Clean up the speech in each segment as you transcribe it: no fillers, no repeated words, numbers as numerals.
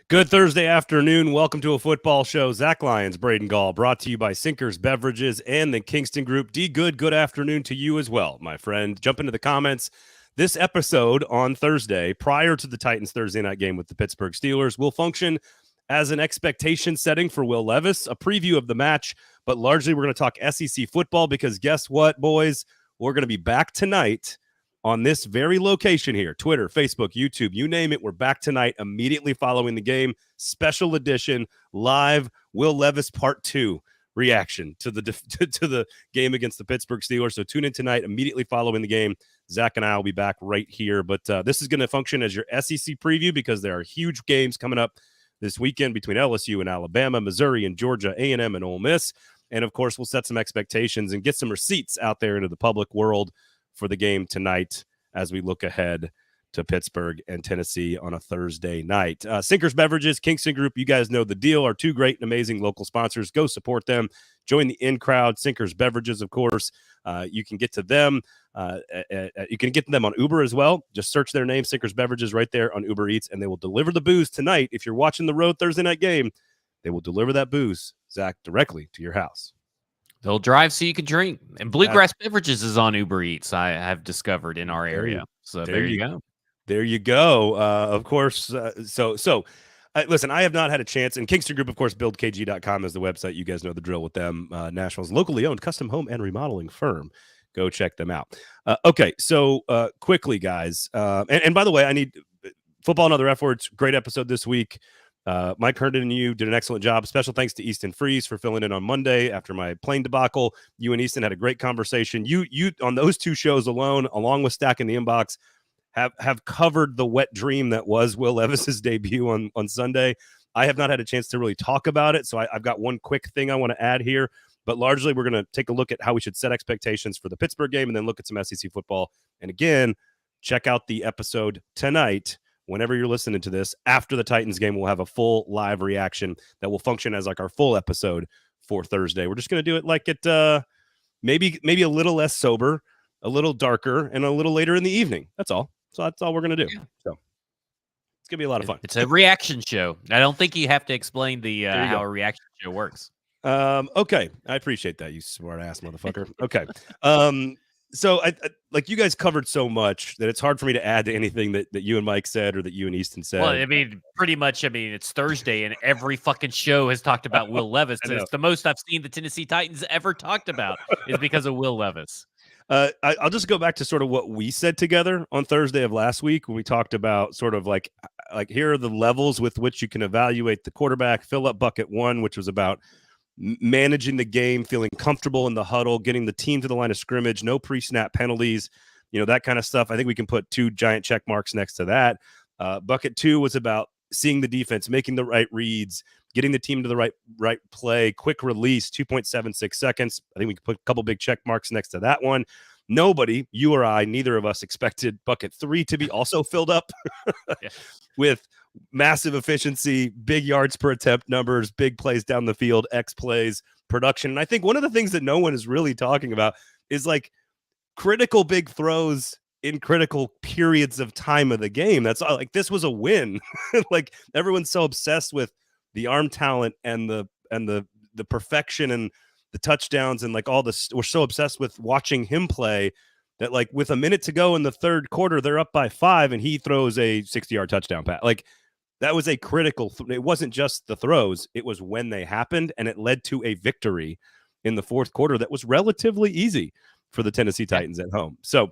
Good Thursday afternoon. Welcome to a football show. Zach Lyons, Braden Gall, brought to you by Sinkers Beverages and the Kingston Group. D. Good afternoon to you as well, my friend. Jump into the comments. This episode on Thursday, prior to the Titans Thursday night game with the Pittsburgh Steelers, will function as an expectation setting for Will Levis, a preview of the match, but largely we're going to talk SEC football because guess what, boys? We're going to be back tonight on this very location here, Twitter, Facebook, YouTube, you name it. We're back tonight immediately following the game. Special edition, live Will Levis Part 2 reaction to the game against the Pittsburgh Steelers. So tune in tonight immediately following the game. Zach and I will be back right here. But this is going to function as your SEC preview because there are huge games coming up this weekend between LSU and Alabama, Missouri and Georgia, A&M and Ole Miss. And, of course, we'll set some expectations and get some receipts out there into the public world for the game tonight as we look ahead to Pittsburgh and Tennessee on a Thursday night. Sinkers Beverages, Kingston Group, you guys know the deal. Our two great and amazing local sponsors. Go support them. Join the in-crowd. Sinkers Beverages, of course. You can get to them. You can get to them on Uber as well. Just search their name, Sinkers Beverages, right there on Uber Eats, and they will deliver the booze tonight. If you're watching the road Thursday night game, they will deliver that booze, Zach, directly to your house. They'll drive so you can drink. And Bluegrass Beverages is on Uber Eats, I have discovered in our area. So there you go. There you go. Of course. Listen, I have not had a chance. And Kingston Group, of course, buildkg.com is the website. You guys know the drill with them. Nashville's locally owned custom home and remodeling firm. Go check them out. Okay, so quickly, guys. And by the way, I need football and other F words. Great episode this week. Mike Herndon and you did an excellent job. Special thanks to Easton Freeze for filling in on Monday after my plane debacle. You and Easton had a great conversation. You on those two shows alone, along with Stack in the Inbox, have covered the wet dream that was Will Levis's debut on Sunday. I have not had a chance to really talk about it, so I've got one quick thing I want to add here. But largely, we're going to take a look at how we should set expectations for the Pittsburgh game and then look at some SEC football. And again, check out the episode tonight. Whenever you're listening to this, after the Titans game, we'll have a full live reaction that will function as like our full episode for Thursday. We're just going to do it like it, maybe a little less sober, a little darker, and a little later in the evening. That's all. So that's all we're going to do. Yeah. So it's going to be a lot of fun. It's a reaction show. I don't think you have to explain the how a reaction show works. Okay. I appreciate that, you smart ass motherfucker. Okay. So I like you guys covered so much that it's hard for me to add to anything that you and Mike said or that you and Easton said. Well, I mean, pretty much, it's Thursday and every fucking show has talked about Will Levis. It's the most I've seen the Tennessee Titans ever talked about is because of Will Levis. I'll just go back to sort of what we said together on Thursday of last week when we talked about sort of like here are the levels with which you can evaluate the quarterback. Fill up bucket one, which was about managing the game, feeling comfortable in the huddle, getting the team to the line of scrimmage, no pre-snap penalties, that kind of stuff. I think we can put two giant check marks next to that. Bucket two was about seeing the defense, making the right reads, getting the team to the right play, quick release, 2.76 seconds. I think we can put a couple big check marks next to that one. Nobody, you or I, neither of us expected bucket three to be also filled up with massive efficiency, big yards per attempt numbers, big plays down the field, X plays, production. And I think one of the things that no one is really talking about is like critical big throws in critical periods of time of the game. That's like, this was a win. Like everyone's so obsessed with the arm talent and the perfection and the touchdowns and like all this. We're so obsessed with watching him play that like with a minute to go in the third quarter, they're up by 5 and he throws a 60-yard touchdown pass. Like that was a critical. It wasn't just the throws. It was when they happened, and it led to a victory in the fourth quarter that was relatively easy for the Tennessee Titans at home. So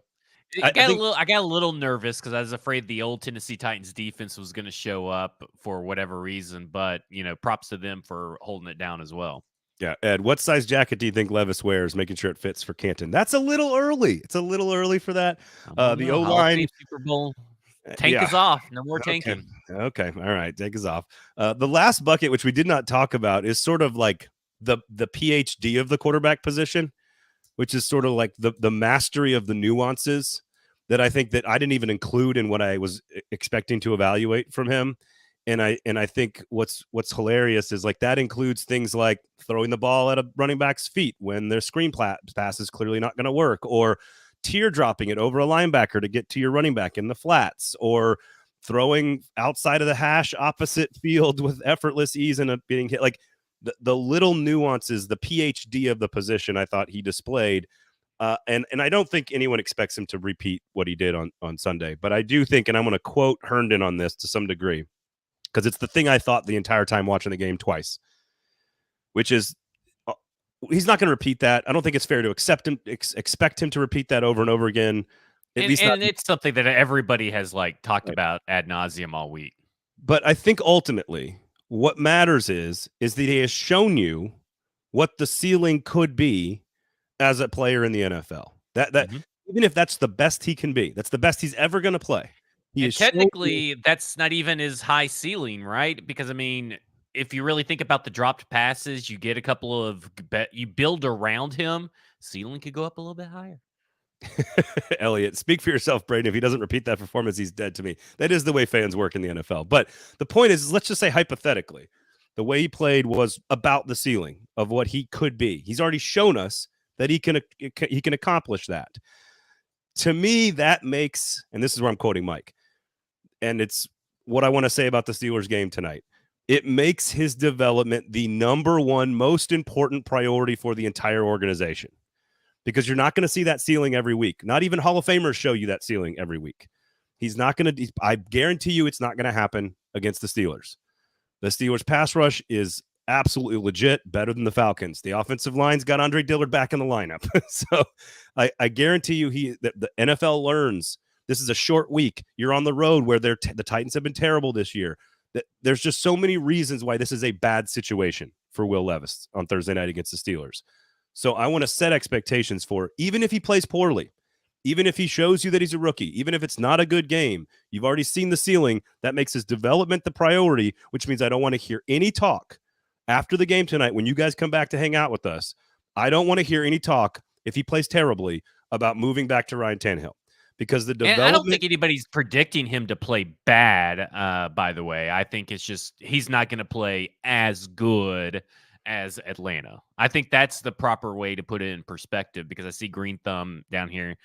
I got a little nervous because I was afraid the old Tennessee Titans defense was going to show up for whatever reason. But props to them for holding it down as well. Yeah, Ed, what size jacket do you think Levis wears, making sure it fits for Canton? That's a little early. It's a little early for that. The O-line. Super Bowl. Tank is off. No more tanking. Okay. All right. Tank is off. The last bucket, which we did not talk about, is sort of like the PhD of the quarterback position, which is sort of like the mastery of the nuances that I think that I didn't even include in what I was expecting to evaluate from him. And I think what's hilarious is like that includes things like throwing the ball at a running back's feet when their screen pass is clearly not going to work, or teardropping it over a linebacker to get to your running back in the flats, or throwing outside of the hash, opposite field with effortless ease and being hit. Like the little nuances, the PhD of the position, I thought he displayed. And I don't think anyone expects him to repeat what he did on Sunday. But I do think, and I'm going to quote Herndon on this to some degree, because it's the thing I thought the entire time watching the game twice, which is he's not going to repeat that. I don't think it's fair to expect him to repeat that over and over again. And it's something that everybody has talked about ad nauseum all week. But I think ultimately what matters is that he has shown you what the ceiling could be as a player in the NFL. That even if that's the best he can be, that's the best he's ever going to play. And technically, that's not even his high ceiling, right? Because, I mean, if you really think about the dropped passes, you get a couple of you build around him, ceiling could go up a little bit higher. Elliot, speak for yourself, Braden. If he doesn't repeat that performance, he's dead to me. That is the way fans work in the NFL. But the point is, let's just say hypothetically, the way he played was about the ceiling of what he could be. He's already shown us that he can accomplish that. To me, that makes, and this is where I'm quoting Mike, and it's what I want to say about the Steelers game tonight. It makes his development the number one most important priority for the entire organization, because you're not going to see that ceiling every week. Not even Hall of Famers show you that ceiling every week. He's not going to, I guarantee you it's not going to happen against the Steelers. The Steelers pass rush is absolutely legit, better than the Falcons. The offensive line's got Andre Dillard back in the lineup. So I guarantee you that the NFL learns this is a short week. You're on the road where the Titans have been terrible this year. There's just so many reasons why this is a bad situation for Will Levis on Thursday night against the Steelers. So I want to set expectations for, even if he plays poorly, even if he shows you that he's a rookie, even if it's not a good game, you've already seen the ceiling. That makes his development the priority, which means I don't want to hear any talk after the game tonight when you guys come back to hang out with us. I don't want to hear any talk, if he plays terribly, about moving back to Ryan Tannehill. Because the development, and I don't think anybody's predicting him to play bad, by the way. I think it's just he's not going to play as good as Atlanta. I think that's the proper way to put it in perspective, because I see Green Thumb down here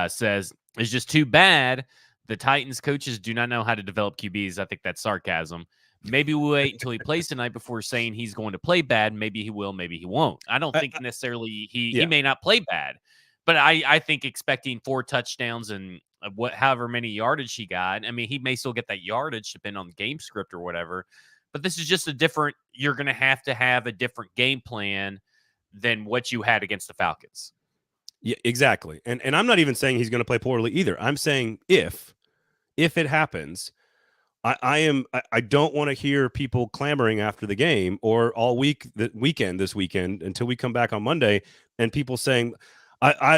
says, it's just too bad the Titans coaches do not know how to develop QBs. I think that's sarcasm. Maybe we'll wait until he plays tonight before saying he's going to play bad. Maybe he will, maybe he won't. I don't think necessarily he may not play bad. But I think expecting 4 touchdowns and however many yardage he got, I mean, he may still get that yardage depending on the game script or whatever. But this is just you're going to have a different game plan than what you had against the Falcons. Yeah, exactly. And I'm not even saying he's going to play poorly either. I'm saying if it happens, I don't want to hear people clamoring after the game or all week, this weekend until we come back on Monday, and people saying,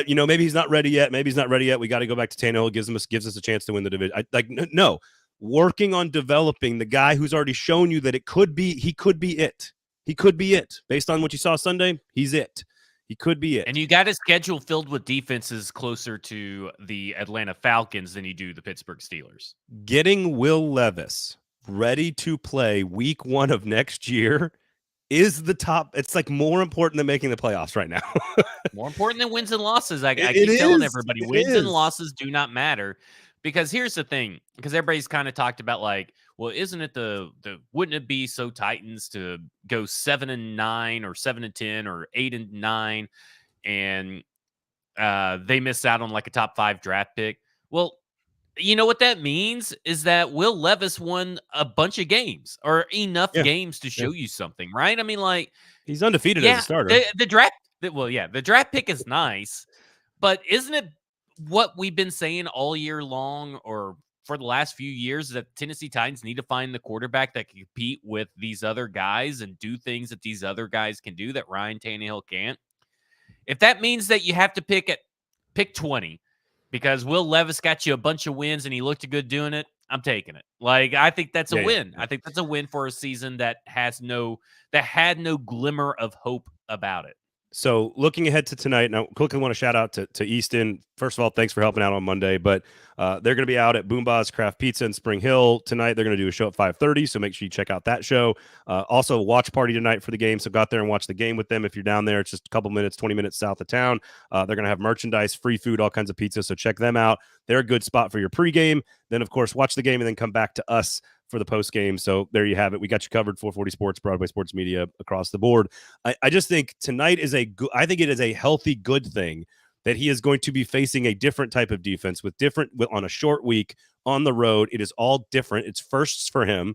maybe he's not ready yet. Maybe he's not ready yet. We got to go back to Tannehill. Gives us a chance to win the division. No, working on developing the guy who's already shown you that he could be it. He could be it. Based on what you saw Sunday, he's it. He could be it. And you got a schedule filled with defenses closer to the Atlanta Falcons than you do the Pittsburgh Steelers. Getting Will Levis ready to play week 1 of next year is the top. It's more important than making the playoffs right now. More important than wins and losses. I keep telling everybody, wins and losses do not matter. Because here's the thing, because everybody's kind of talked about well, isn't it wouldn't it be so Titans to go 7-9 or 7-10 or 8-9 and they miss out on a top 5 draft pick? Well, you know what that means is that Will Levis won a bunch of games or enough games to show you something, right? I mean, he's undefeated as a starter. The draft pick is nice, but isn't it what we've been saying all year long or for the last few years, that Tennessee Titans need to find the quarterback that can compete with these other guys and do things that these other guys can do that Ryan Tannehill can't? If that means that you have to pick 20 because Will Levis got you a bunch of wins and he looked good doing it, I'm taking it. I think that's a win. Yeah. I think that's a win for a season that had no glimmer of hope about it. So looking ahead to tonight, now quickly want to shout out to Easton. First of all, thanks for helping out on Monday. But they're going to be out at Boomba's Craft Pizza in Spring Hill tonight. They're going to do a show at 5:30, so make sure you check out that show. Also, watch party tonight for the game, so go out there and watch the game with them if you're down there. It's just a couple minutes, 20 minutes south of town. They're going to have merchandise, free food, all kinds of pizza, so check them out. They're a good spot for your pregame. Then, of course, watch the game and then come back to us for the post game. So there you have it. We got you covered. 440 Sports, Broadway Sports Media across the board. I just think tonight is I think it is a healthy, good thing that he is going to be facing a different type of defense on a short week on the road. It is all different. It's firsts for him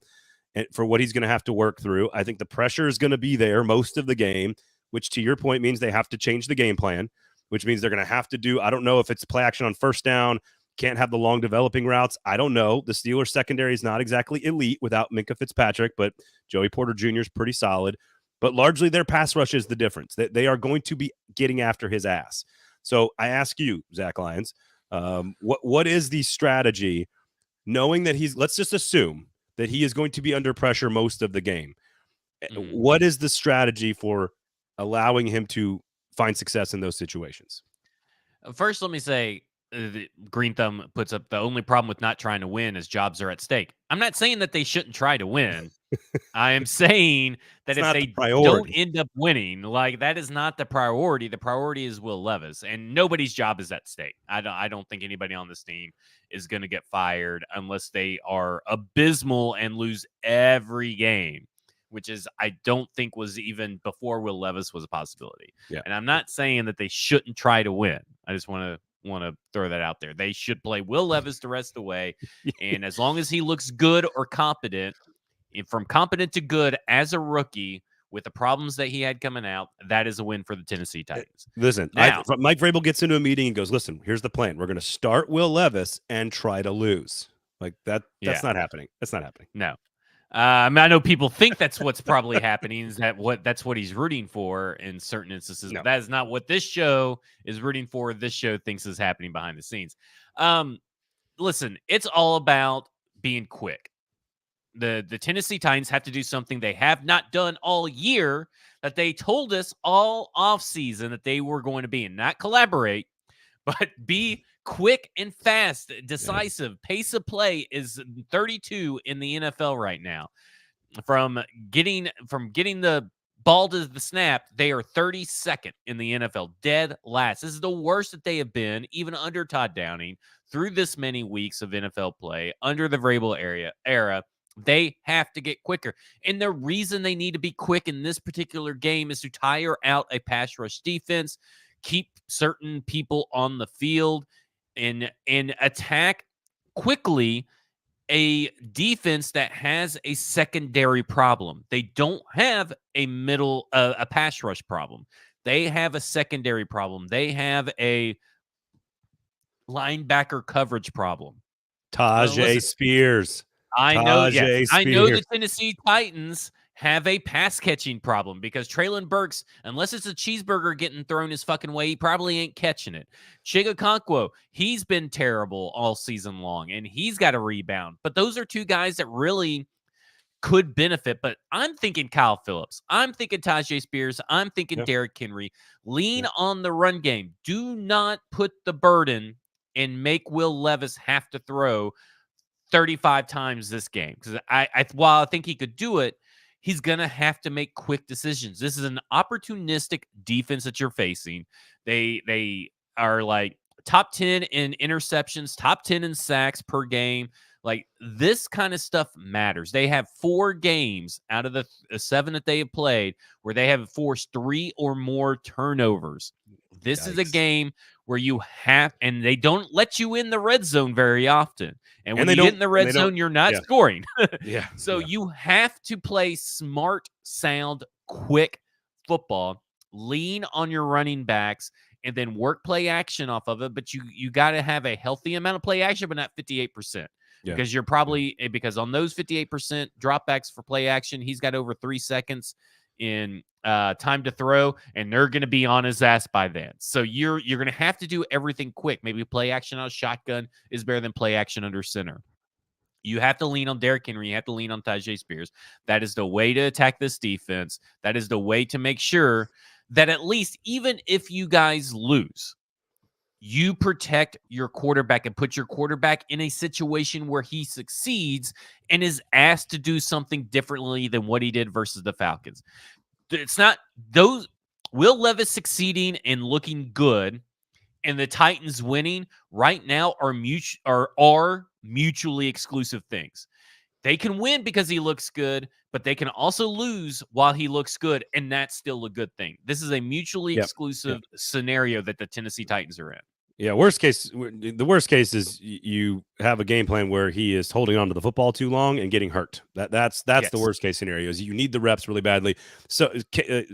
and for what he's going to have to work through. I think the pressure is going to be there most of the game, which to your point means they have to change the game plan, which means they're going to have to do, I don't know if it's play action on first down, can't have the long developing routes. I don't know. The Steelers secondary is not exactly elite without Minkah Fitzpatrick, but Joey Porter Jr. is pretty solid. But largely their pass rush is the difference. They are going to be getting after his ass. So I ask you, Zach Lyons, what is the strategy, knowing that let's just assume that he is going to be under pressure most of the game. What is the strategy for allowing him to find success in those situations? First, let me say, Green Thumb puts up the only problem with not trying to win is jobs are at stake. I'm not saying that they shouldn't try to win. I am saying that if they don't end up winning, like that is not the priority. The priority is Will Levis, and nobody's job is at stake. I don't think anybody on this team is going to get fired unless they are abysmal and lose every game, which is I don't think was even before Will Levis was a possibility. Yeah. And I'm not saying that they shouldn't try to win. I just want to throw that out there. They should play Will Levis the rest of the way, and as long as he looks good or competent, from competent to good as a rookie with the problems that he had coming out, that is a win for the Tennessee Titans. Listen, Mike Vrabel gets into a meeting and goes, listen, here's the plan. We're going to start Will Levis and try to lose. Like that. That's not happening. That's not happening. No. I know people think that's what's probably happening. Is that's what he's rooting for in certain instances. No. That is not what this show is rooting for. This show thinks is happening behind the scenes. Listen, it's all about being quick. The Tennessee Titans have to do something they have not done all year that they told us all offseason that they were going to be, and not collaborate, but be quick and fast, decisive. Yeah. Pace of play is 32 in the NFL right now. From getting the ball to the snap, they are 32nd in the NFL, dead last. This is the worst that they have been, even under Todd Downing, through this many weeks of NFL play, under the Vrabel era. They have to get quicker. And the reason they need to be quick in this particular game is to tire out a pass rush defense, keep certain people on the field, and attack quickly a defense that has a secondary problem. They don't have a pass rush problem. They have a secondary problem. They have a linebacker coverage problem. Tajay Spears. I know the Tennessee Titans have a pass catching problem because Treylon Burks, unless it's a cheeseburger getting thrown his fucking way, he probably ain't catching it. Chigakonkwo, he's been terrible all season long, and he's got a rebound. But those are two guys that really could benefit. But I'm thinking Kyle Phillips. I'm thinking Tajay Spears. I'm thinking Derrick Henry. Lean on the run game. Do not put the burden and make Will Levis have to throw 35 times this game, because while I think he could do it, he's gonna have to make quick decisions. This is an opportunistic defense that you're facing. They are like top 10 in interceptions, top 10 in sacks per game. Like, this kind of stuff matters. They have 4 games out of the 7 that they have played where they have forced 3 or more turnovers. This is a game where you have, and they don't let you in the red zone very often. And when you get in the red zone, you're not scoring. So you have to play smart, sound, quick football, lean on your running backs, and then work play action off of it. But you got to have a healthy amount of play action, but not 58%. Because you're probably, because on those 58% dropbacks for play action, he's got over 3 seconds in time to throw, and they're going to be on his ass by then. So you're going to have to do everything quick. Maybe play action on a shotgun is better than play action under center. You have to lean on Derrick Henry. You have to lean on Tajay Spears. That is the way to attack this defense. That is the way to make sure that at least even if you guys lose, you protect your quarterback and put your quarterback in a situation where he succeeds and is asked to do something differently than what he did versus the Falcons. It's not those Will Levis succeeding and looking good and the Titans winning right now are mutually exclusive things. They can win because he looks good, but they can also lose while he looks good, and that's still a good thing. This is a mutually exclusive scenario that the Tennessee Titans are in. Yeah, the worst case is you have a game plan where he is holding on to the football too long and getting hurt. That's the worst case scenario. Is you need the reps really badly. So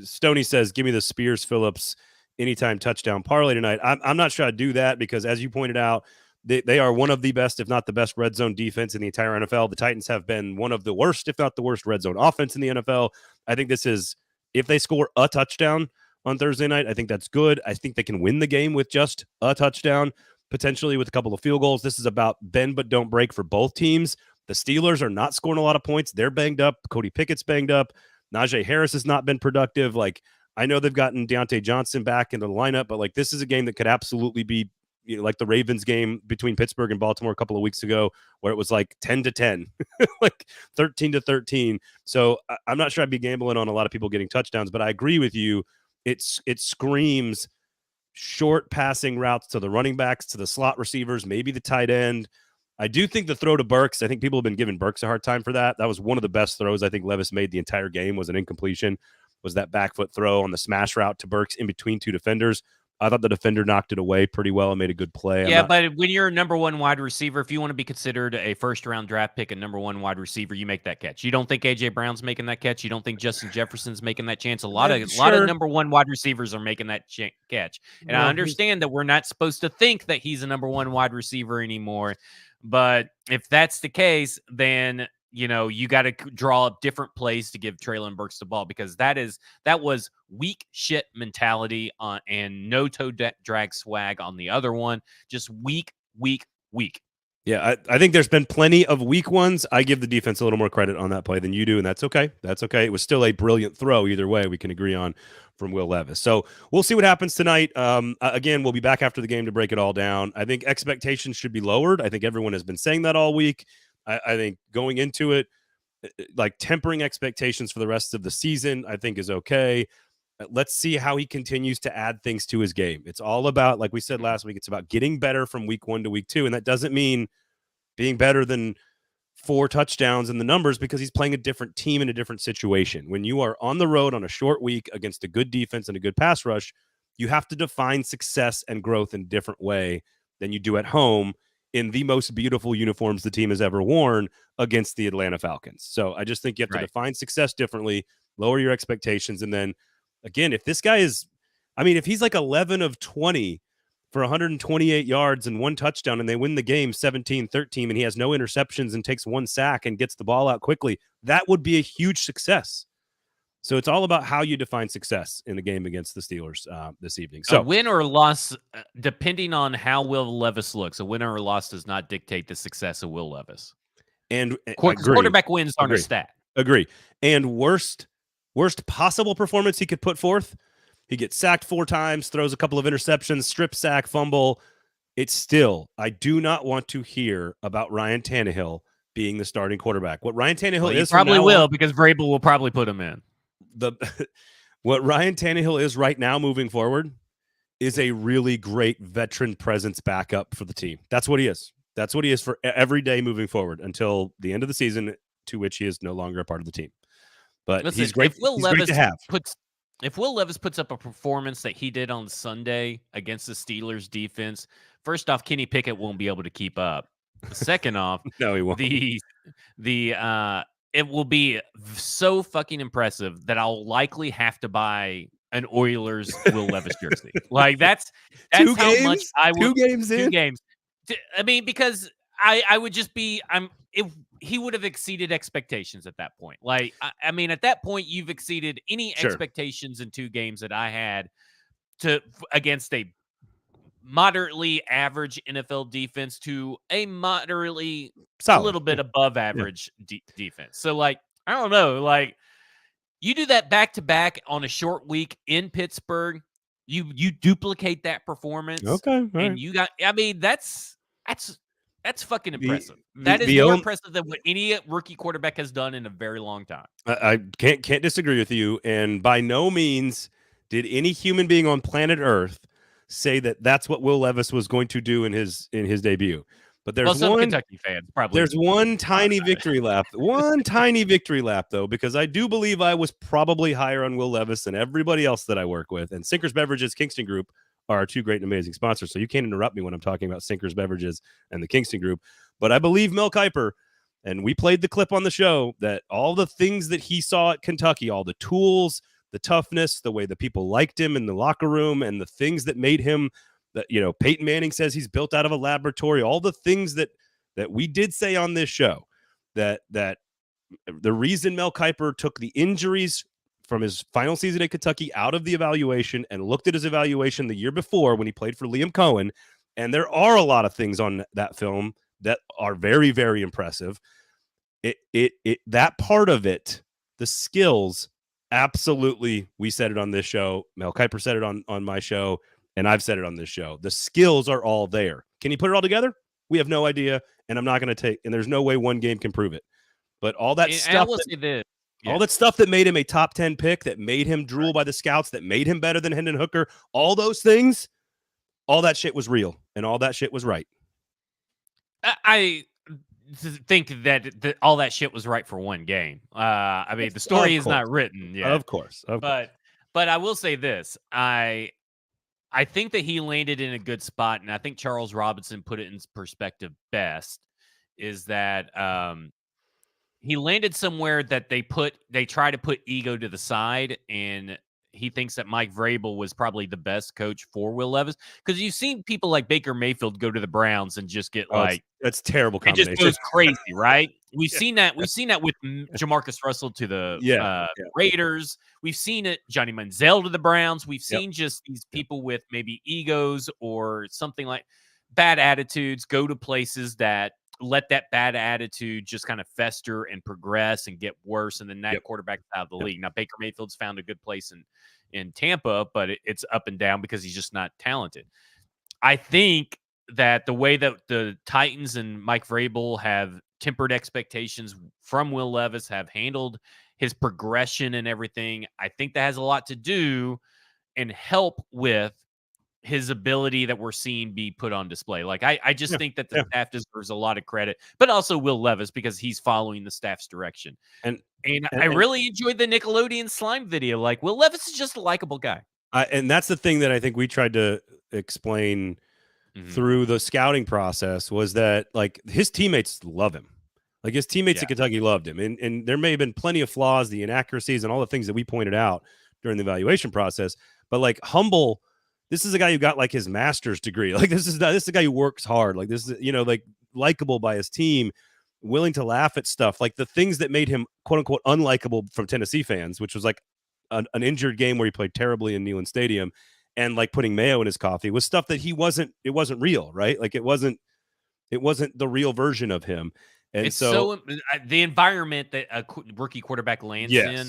Stoney says, "Give me the Spears Phillips anytime touchdown parlay tonight." I'm not sure I'd do that because, as you pointed out, they are one of the best, if not the best, red zone defense in the entire NFL. The Titans have been one of the worst, if not the worst, red zone offense in the NFL. I think this is, if they score a touchdown on Thursday night, I think that's good. I think they can win the game with just a touchdown, potentially with a couple of field goals. This is about bend but don't break for both teams. The Steelers are not scoring a lot of points. They're banged up. Cody Pickett's banged up. Najee Harris has not been productive. Like, I know they've gotten Deontay Johnson back into the lineup, but like, this is a game that could absolutely be, like the Ravens game between Pittsburgh and Baltimore a couple of weeks ago, where it was like 10-10, like 13-13. So I'm not sure I'd be gambling on a lot of people getting touchdowns, but I agree with you. It screams short passing routes to the running backs, to the slot receivers, maybe the tight end. I do think the throw to Burks, I think people have been giving Burks a hard time for that. That was one of the best throws I think Levis made the entire game, was an incompletion, was that back foot throw on the smash route to Burks in between two defenders. I thought the defender knocked it away pretty well and made a good play. Yeah, but when you're a number one wide receiver, if you want to be considered a first-round draft pick, a number one wide receiver, you make that catch. You don't think A.J. Brown's making that catch? You don't think Justin Jefferson's making that chance? A lot of number one wide receivers are making that catch. And I understand that we're not supposed to think that he's a number one wide receiver anymore. But if that's the case, then you got to draw up different plays to give Treylon Burks the ball, because that was weak shit mentality and no toe drag swag on the other one. Just weak. Yeah, I think there's been plenty of weak ones. I give the defense a little more credit on that play than you do, and that's okay. That's okay. It was still a brilliant throw either way, we can agree on, from Will Levis. So we'll see what happens tonight. Again, we'll be back after the game to break it all down. I think expectations should be lowered. I think everyone has been saying that all week. I think going into it, like tempering expectations for the rest of the season, I think is okay. Let's see how he continues to add things to his game. It's all about, like we said last week, it's about getting better from week 1 to week 2. And that doesn't mean being better than 4 touchdowns in the numbers, because he's playing a different team in a different situation. When you are on the road on a short week against a good defense and a good pass rush, you have to define success and growth in a different way than you do at home in the most beautiful uniforms the team has ever worn against the Atlanta Falcons. So I just think you have to define success differently, lower your expectations. And then again, if this guy is, if he's like 11 of 20 for 128 yards and 1 touchdown and they win the game 17-13 and he has no interceptions and takes 1 sack and gets the ball out quickly, that would be a huge success. So it's all about how you define success in the game against the Steelers this evening. So a win or loss, depending on how Will Levis looks, a win or loss does not dictate the success of Will Levis. And quarterback wins aren't a stat. Agree. And worst possible performance he could put forth, he gets sacked 4 times, throws a couple of interceptions, strip sack, fumble. It's still, I do not want to hear about Ryan Tannehill being the starting quarterback. What Ryan Tannehill is, probably will, because Vrabel will probably put him in. What Ryan Tannehill is right now moving forward is a really great veteran presence backup for the team. That's what he is. That's what he is for every day moving forward until the end of the season, to which he is no longer a part of the team. But listen, he's great. He's great to have. If Will Levis puts up a performance that he did on Sunday against the Steelers defense, first off, Kenny Pickett won't be able to keep up. Second off, no, he won't. It will be so fucking impressive that I'll likely have to buy an Oilers Will Levis jersey. Like that's how much I would. 2 games in. 2 games. Because I would just be. If he would have exceeded expectations at that point. Like at that point, you've exceeded any expectations in 2 games that I had against a moderately average NFL defense to a moderately solid, a little bit above average defense. So I don't know, You do that back to back on a short week in Pittsburgh. You duplicate that performance, Okay, all right. and you got. I mean, that's fucking The impressive. the That is the more only impressive than what any rookie quarterback has done in a very long time. I can't disagree with you, and by no means did any human being on planet Earth say that that's what Will Levis was going to do in his debut. But Well, some Kentucky fans probably there's one thought tiny about it. victory lap. One tiny victory lap, though, because I do believe I was probably higher on Will Levis than everybody else that I work with. And Sinkers Beverages Kingston Group are our two great and amazing sponsors. So you can't interrupt me when I'm talking about Sinkers Beverages and the Kingston Group. But I believe Mel Kiper, and we played the clip on the show, that all the things that he saw at Kentucky, all the tools, the toughness, the way the people liked him in the locker room, and the things that made him, that, you know, Peyton Manning says he's built out of a laboratory, all the things that we did say on this show, that the reason Mel Kiper took the injuries from his final season at Kentucky out of the evaluation and looked at his evaluation the year before when he played for Liam Cohen, and there are a lot of things on that film that are very, very impressive. That part of it, the skills, absolutely, we said it on this show. Mel Kiper said it on my show, and I've said it on this show. The skills are all there. Can he put it all together? We have no idea, and I'm not going to take. And there's no way one game can prove it. But all that And I stuff, will say this. all that stuff that made him a top 10 pick, that made him drool by the scouts, that made him better than Hendon Hooker, all those things, all that shit was real, and all that shit was right. I think that all that shit was right for one game. I mean, the story is not written yet. Of course. But I will say this. I think that he landed in a good spot, and I think Charles Robinson put it in perspective best, is that he landed somewhere that they try to put ego to the side, and he thinks that Mike Vrabel was probably the best coach for Will Levis, because you've seen people like Baker Mayfield go to the Browns and just get that's terrible it combination. just goes crazy, right? We've seen that. We've seen that with Jamarcus Russell to the Raiders. We've seen it, Johnny Manziel to the Browns. We've seen just these people with maybe egos or something like bad attitudes go to places that let that bad attitude just kind of fester and progress and get worse, and then that quarterback's out of the league. Now, Baker Mayfield's found a good place in Tampa, but it's up and down because he's just not talented. I think that the way that the Titans and Mike Vrabel have tempered expectations from Will Levis, have handled his progression and everything, I think that has a lot to do and help with his ability that we're seeing be put on display. Like, I just think that the staff deserves a lot of credit, but also Will Levis, because he's following the staff's direction. And I really enjoyed the Nickelodeon slime video. Like, Will Levis is just a likable guy. And that's the thing that I think we tried to explain through the scouting process, was that, like, his teammates love him. Like, his teammates at Kentucky loved him. And there may have been plenty of flaws, the inaccuracies, and all the things that we pointed out during the evaluation process. But, like, humble, this is a guy who got, like, his master's degree. Like, this is a guy who works hard. Like, this is, like, likable by his team, willing to laugh at stuff. Like, the things that made him, quote unquote, unlikable from Tennessee fans, which was like an injured game where he played terribly in Neyland Stadium, and like putting mayo in his coffee, was stuff that it wasn't real, right? Like, it wasn't the real version of him. And it's so the environment that a rookie quarterback lands in,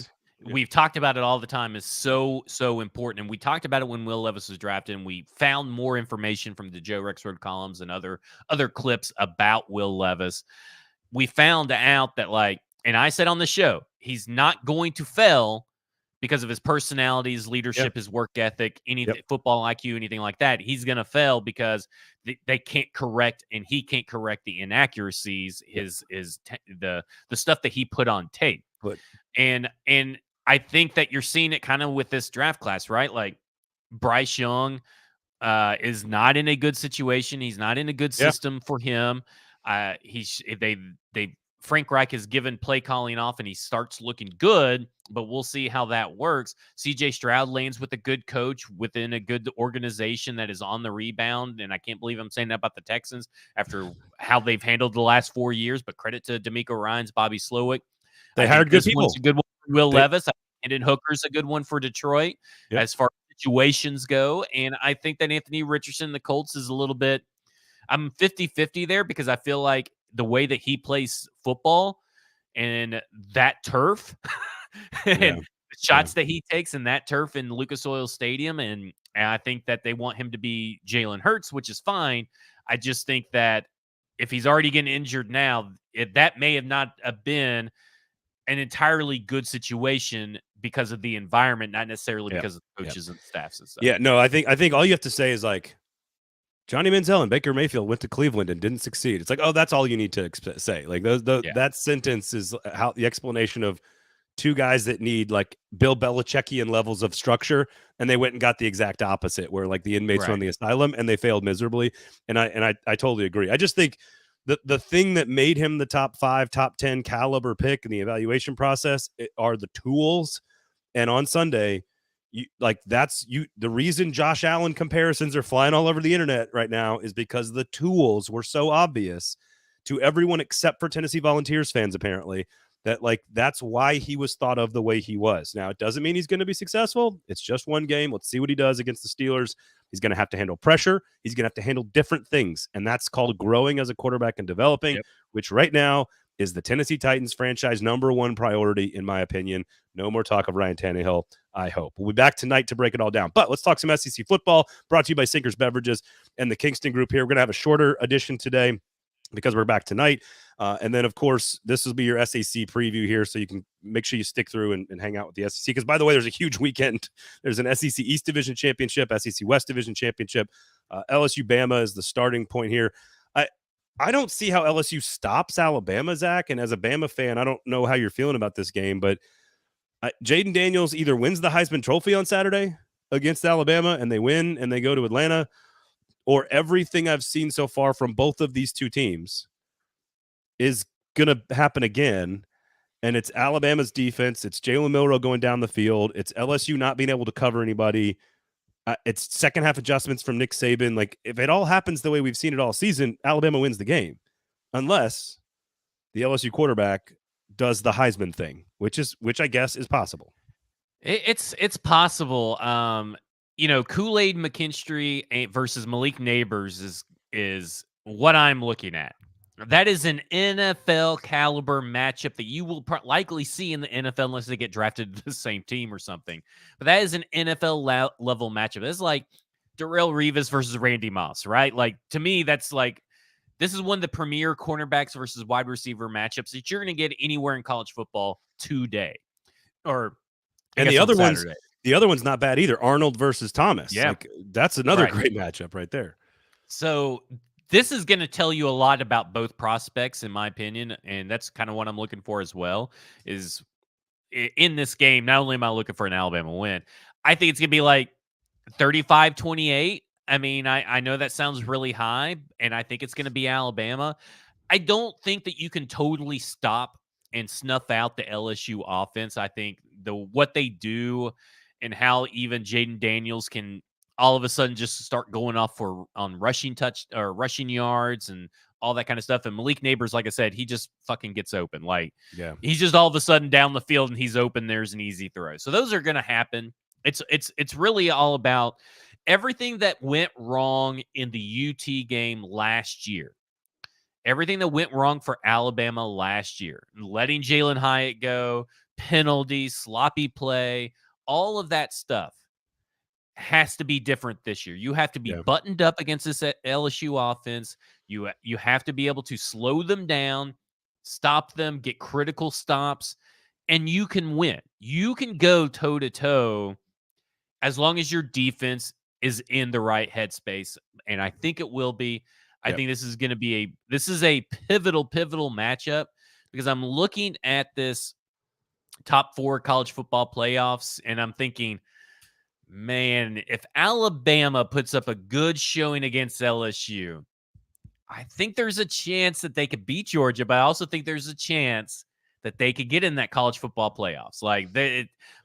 we've talked about it all the time, is so important. And we talked about it when Will Levis was drafted, and we found more information from the Joe Rexrode columns and other clips about Will Levis. We found out that, like, and I said on the show, he's not going to fail because of his personality, his leadership, his work ethic, anything, football IQ, anything like that. He's going to fail because they can't correct, and he can't correct the inaccuracies, the stuff that he put on tape. And I think that you're seeing it kind of with this draft class, right? Like, Bryce Young is not in a good situation. He's not in a good system for him. Frank Reich has given play calling off, and he starts looking good, but we'll see how that works. CJ Stroud lands with a good coach within a good organization that is on the rebound, and I can't believe I'm saying that about the Texans after how they've handled the last 4 years, but credit to D'Amico Ryans, Bobby Slowick. They hired good people. One's a good one for Will Levis. And Hooker's a good one for Detroit as far as situations go. And I think that Anthony Richardson, the Colts, is a little bit – I'm 50-50 there, because I feel like the way that he plays football and that turf and shots that he takes in that turf in Lucas Oil Stadium, and I think that they want him to be Jalen Hurts, which is fine. I just think that if he's already getting injured now, that may have not have been an entirely good situation because of the environment, not necessarily because of the coaches and staffs and stuff. Yeah, no, I think all you have to say is like, Johnny Manziel and Baker Mayfield went to Cleveland and didn't succeed. It's like, oh, that's all you need to say. Like that sentence is how the explanation of two guys that need like Bill Belichickian levels of structure, and they went and got the exact opposite, where like the inmates run the asylum and they failed miserably. And I totally agree. I just think the thing that made him the top 5, top 10 caliber pick in the evaluation process are the tools. And on Sunday, the reason Josh Allen comparisons are flying all over the internet right now is because the tools were so obvious to everyone except for Tennessee Volunteers fans, apparently, that like that's why he was thought of the way he was. Now, it doesn't mean he's going to be successful. It's just one game. Let's see what he does against the Steelers. He's going to have to handle pressure. He's going to have to handle different things, and that's called growing as a quarterback and developing, which right now is the Tennessee Titans franchise #1 priority, in my opinion. No more talk of Ryan Tannehill, I hope. We'll be back tonight to break it all down. But let's talk some SEC football, brought to you by Sinkers Beverages and the Kingston Group here. We're going to have a shorter edition today because we're back tonight. And then, of course, this will be your SEC preview here, so you can make sure you stick through and hang out with the SEC. Because, by the way, there's a huge weekend. There's an SEC East Division Championship, SEC West Division Championship. LSU-Bama is the starting point here. I don't see how LSU stops Alabama, Zach. And as a Bama fan, I don't know how you're feeling about this game, but Jayden Daniels either wins the Heisman Trophy on Saturday against Alabama and they win and they go to Atlanta, or everything I've seen so far from both of these two teams is going to happen again. And it's Alabama's defense. It's Jalen Milroe going down the field. It's LSU not being able to cover anybody. It's second half adjustments from Nick Saban. Like, if it all happens the way we've seen it all season, Alabama wins the game, unless the LSU quarterback does the Heisman thing, which I guess is possible. It's possible. Kool-Aid McKinstry versus Malik Neighbors is what I'm looking at. That is an NFL caliber matchup that you will likely see in the NFL unless they get drafted to the same team or something. But that is an NFL level matchup. It's like Darrelle Revis versus Randy Moss, right? Like, to me, that's like, this is one of the premier cornerbacks versus wide receiver matchups that you're going to get anywhere in college football today. And the other one's not bad either. Arnold versus Thomas. Yeah. Like, that's another great matchup right there. So this is going to tell you a lot about both prospects, in my opinion, and that's kind of what I'm looking for as well, is in this game, not only am I looking for an Alabama win, I think it's going to be like 35-28. I mean, I know that sounds really high, and I think it's going to be Alabama. I don't think that you can totally stop and snuff out the LSU offense. I think what they do and how even Jayden Daniels can all of a sudden just start going off on rushing yards and all that kind of stuff. And Malik Neighbors, like I said, he just fucking gets open. Like, he's just all of a sudden down the field and he's open. There's an easy throw. So those are going to happen. It's really all about everything that went wrong in the UT game last year. Everything that went wrong for Alabama last year, letting Jalen Hyatt go, penalties, sloppy play, all of that stuff has to be different this year. You have to be buttoned up against this LSU offense. You have to be able to slow them down, stop them, get critical stops, and you can win. You can go toe-to-toe as long as your defense is in the right headspace, and I think it will be. I think this is going to be a pivotal matchup, because I'm looking at this top 4 college football playoffs, and I'm thinking, man, if Alabama puts up a good showing against LSU, I think there's a chance that they could beat Georgia, but I also think there's a chance that they could get in that college football playoffs. Like,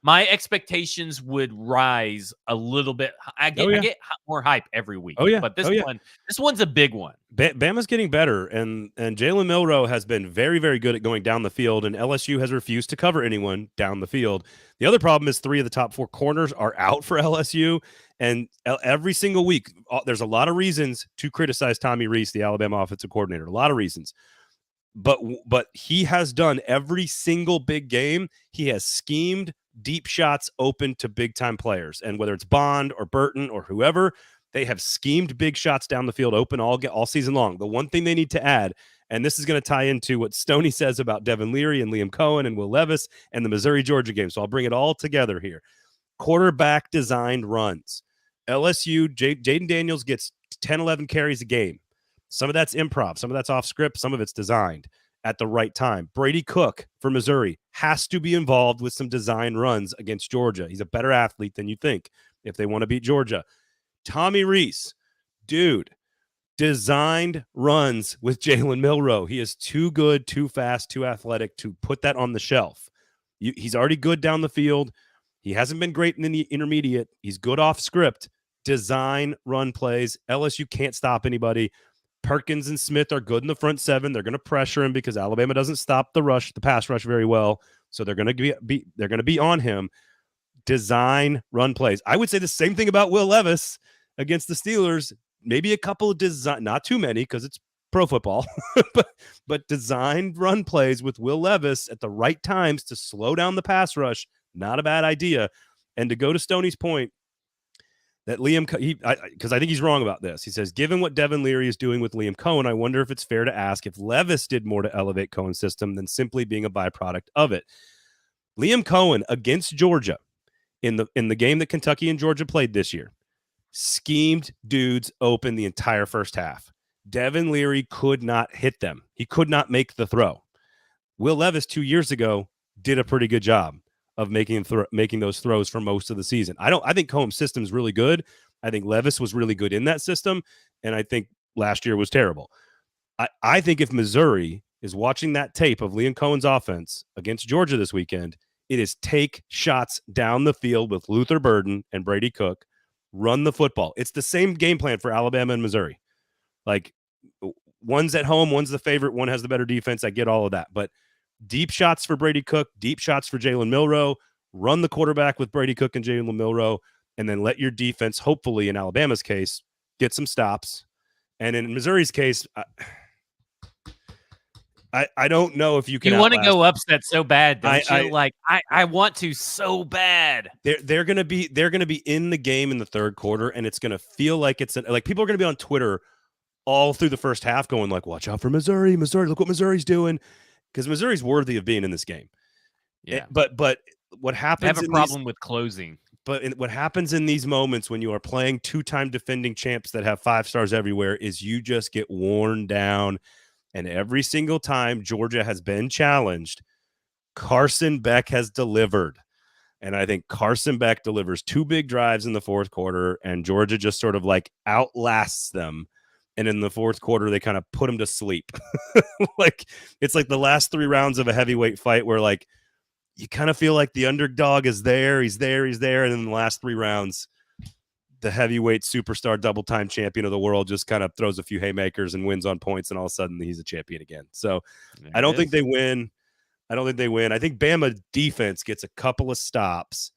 my expectations would rise a little bit. I get more hype every week. But this one's a big one. Bama's getting better, and Jalen Milroe has been very, very good at going down the field, and LSU has refused to cover anyone down the field. The other problem is 3 of the top 4 corners are out for LSU, and every single week there's a lot of reasons to criticize Tommy Rees, the Alabama offensive coordinator. A lot of reasons. but he has done every single big game. He has schemed deep shots open to big time players, and whether it's Bond or Burton or whoever, they have schemed big shots down the field open all season long. The one thing they need to add, and this is going to tie into what Stoney says about Devin Leary and Liam Cohen and Will Levis and the Missouri-Georgia game. So I'll bring it all together here. Quarterback designed runs. LSU, Jayden Daniels gets 10, 11 carries a game. Some of that's improv. Some of that's off script. Some of it's designed at the right time. Brady Cook for Missouri has to be involved with some design runs against Georgia. He's a better athlete than you think if they want to beat Georgia. Tommy Rees, dude, designed runs with Jalen Milroe. He is too good, too fast, too athletic to put that on the shelf. He's already good down the field. He hasn't been great in the intermediate. He's good off script. Design run plays. LSU can't stop anybody. Perkins and Smith are good in the front seven. They're going to pressure him because Alabama doesn't stop the pass rush very well. So they're going to be on him. Design run plays. I would say the same thing about Will Levis against the Steelers. Maybe a couple of design, not too many because it's pro football, but designed run plays with Will Levis at the right times to slow down the pass rush. Not a bad idea. And to go to Stoney's point, that Liam, because I think he's wrong about this. He says, given what Devin Leary is doing with Liam Cohen, I wonder if it's fair to ask if Levis did more to elevate Cohen's system than simply being a byproduct of it. Liam Cohen against Georgia in the game that Kentucky and Georgia played this year, schemed dudes open the entire first half. Devin Leary could not hit them. He could not make the throw. Will Levis 2 years ago did a pretty good job of making those throws for most of the season. I think Cohen's system is really good. I think Levis was really good in that system, and I think last year was terrible. I think if Missouri is watching that tape of Liam Cohen's offense against Georgia this weekend, it is take shots down the field with Luther Burden and Brady Cook, run the football. It's the same game plan for Alabama and Missouri. Like, one's at home, one's the favorite, one has the better defense. I get all of that, but deep shots for Brady Cook, deep shots for Jalen Milroe, run the quarterback with Brady Cook and Jalen Milroe, and then let your defense, hopefully in Alabama's case, get some stops. And in Missouri's case, I don't know if you can. You want to go upset so bad, don't you? I want to so bad. They're gonna be in the game in the third quarter, and it's gonna feel like like people are gonna be on Twitter all through the first half going like, watch out for Missouri. Missouri, look what Missouri's doing. Because Missouri's worthy of being in this game. Yeah. But what happens? I have a problem with closing. But what happens in these moments when you are playing two-time defending champs that have 5 stars everywhere is you just get worn down. And every single time Georgia has been challenged, Carson Beck has delivered. And I think Carson Beck delivers 2 big drives in the fourth quarter, and Georgia just sort of like outlasts them. And in the fourth quarter, they kind of put him to sleep. Like, it's like the last 3 rounds of a heavyweight fight where, like, you kind of feel like the underdog is there. He's there. And then in the last 3 rounds, the heavyweight superstar double-time champion of the world just kind of throws a few haymakers and wins on points, and all of a sudden he's a champion again. So I don't think they win. I think Bama defense gets a couple of stops,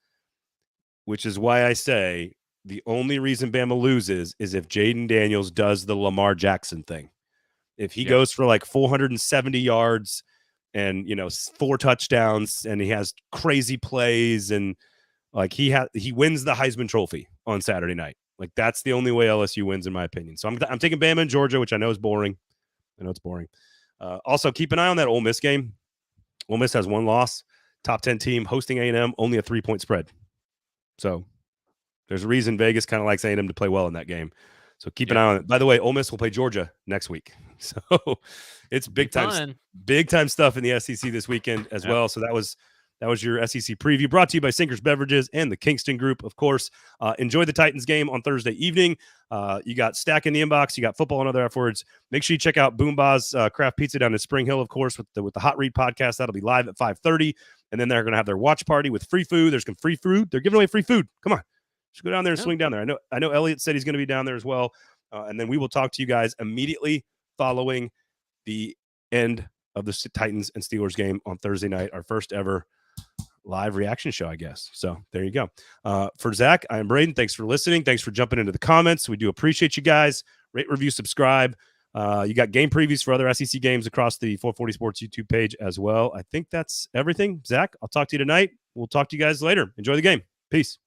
which is why I say the only reason Bama loses is if Jayden Daniels does the Lamar Jackson thing. If he goes for like 470 yards and, 4 touchdowns, and he has crazy plays, and like he wins the Heisman Trophy on Saturday night. Like, that's the only way LSU wins, in my opinion. So I'm taking Bama and Georgia, which I know is boring. Also, keep an eye on that Ole Miss game. Ole Miss has 1 loss. Top 10 team hosting A&M, only a 3-point spread. So there's a reason Vegas kind of likes A&M to play well in that game. So keep an eye on it. By the way, Ole Miss will play Georgia next week. So it's big time stuff in the SEC this weekend as well. So that was your SEC preview, brought to you by Sinkers Beverages and the Kingston Group, of course. Enjoy the Titans game on Thursday evening. You got Stack in the inbox. You got football and other afterwards. Make sure you check out Boombah's Craft Pizza down in Spring Hill, of course, with the Hot Read podcast. That'll be live at 5:30. And then they're going to have their watch party with free food. There's some free food. They're giving away free food. Come on. Just go down there and swing down there. I know Elliot said he's going to be down there as well. And then we will talk to you guys immediately following the end of the Titans and Steelers game on Thursday night, our first ever live reaction show, I guess. So there you go. For Zach, I am Braden. Thanks for listening. Thanks for jumping into the comments. We do appreciate you guys. Rate, review, subscribe. You got game previews for other SEC games across the 440 Sports YouTube page as well. I think that's everything. Zach, I'll talk to you tonight. We'll talk to you guys later. Enjoy the game. Peace.